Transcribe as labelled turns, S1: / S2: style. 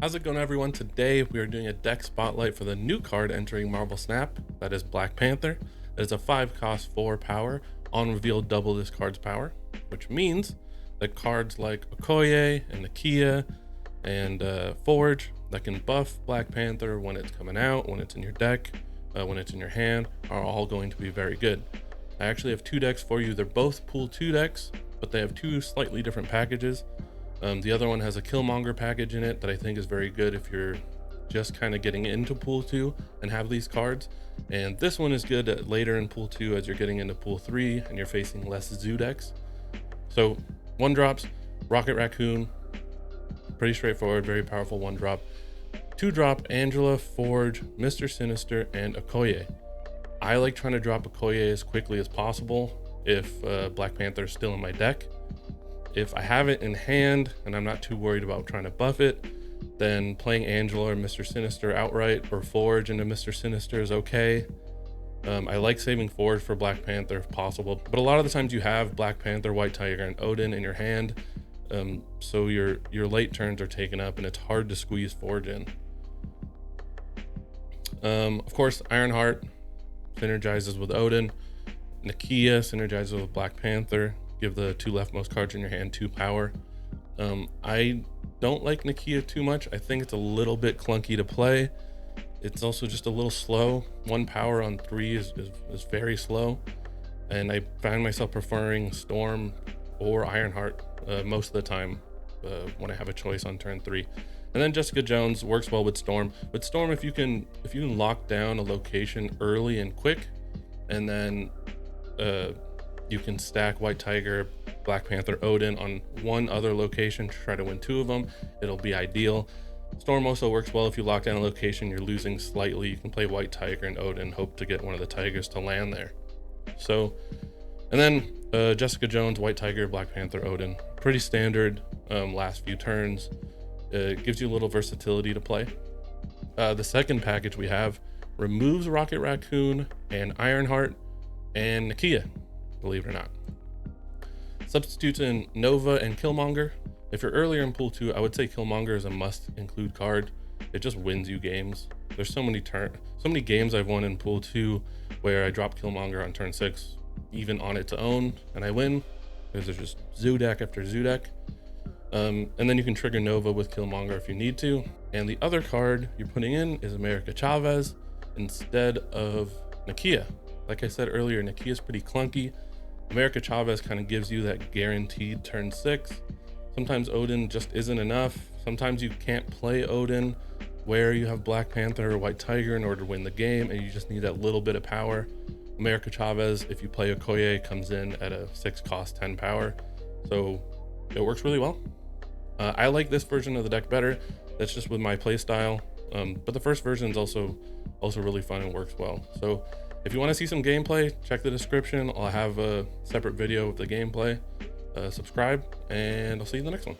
S1: How's it going, everyone? Today we are doing a deck spotlight for the new card entering Marvel Snap, that is Black Panther. That is a 5-cost 4 power. On reveal, double this card's power, which means that cards like Okoye and Nakia and Forge that can buff Black Panther when it's coming out, when it's in your deck, when it's in your hand, are all going to be very good. I actually have two decks for you. They're both Pool 2 decks, but they have two slightly different packages. The other one has a Killmonger package in it that I think is very good if you're just kind of getting into Pool 2 and have these cards. And this one is good later in Pool 2 as you're getting into Pool 3 and you're facing less Zoo decks. So 1-drops, Rocket Raccoon, pretty straightforward, very powerful 1-drop. 2-drop, Angela, Forge, Mr. Sinister, and Okoye. I like trying to drop Okoye as quickly as possible if Black Panther is still in my deck. If I have it in hand and I'm not too worried about trying to buff it, then playing Angela or Mr. Sinister outright or Forge into Mr. Sinister is okay. I like saving Forge for Black Panther if possible, but a lot of the times you have Black Panther, White Tiger, and Odin in your hand, so your late turns are taken up and it's hard to squeeze Forge in. Of course, Ironheart synergizes with Odin. Nakia synergizes with Black Panther. Give the two leftmost cards in your hand 2 power. I don't like Nakia too much. I think it's a little bit clunky to play. It's also just a little slow. 1 power on 3 is very slow. And I find myself preferring Storm or Ironheart most of the time when I have a choice on turn 3. And then Jessica Jones works well with Storm. With Storm, if you can lock down a location early and quick, and then you can stack White Tiger, Black Panther, Odin on one other location to try to win 2 of them. It'll be ideal. Storm also works well if you lock down a location, you're losing slightly. You can play White Tiger and Odin, hope to get one of the Tigers to land there. So, and then Jessica Jones, White Tiger, Black Panther, Odin. Pretty standard last few turns. It gives you a little versatility to play. The second package we have removes Rocket Raccoon and Ironheart and Nakia, believe it or not. Substitutes in Nova and Killmonger. If you're earlier in Pool 2, I would say Killmonger is a must include card. It just wins you games. There's so many games I've won in Pool 2 where I drop Killmonger on turn 6, even on its own, and I win because there's just Zoo deck after Zoo deck. And then you can trigger Nova with Killmonger if you need to. And the other card you're putting in is America Chavez instead of Nakia. Like I said earlier, Nakia is pretty clunky. America Chavez kind of gives you that guaranteed turn 6. Sometimes Odin just isn't enough. Sometimes you can't play Odin where you have Black Panther or White Tiger in order to win the game, and you just need that little bit of power. America Chavez, if you play Okoye, comes in at a 6-cost 10 power. So it works really well. I like this version of the deck better. That's just with my play style. But the first version is also really fun and works well. So if you want to see some gameplay, check the description. I'll have a separate video of the gameplay. Subscribe, and I'll see you in the next one.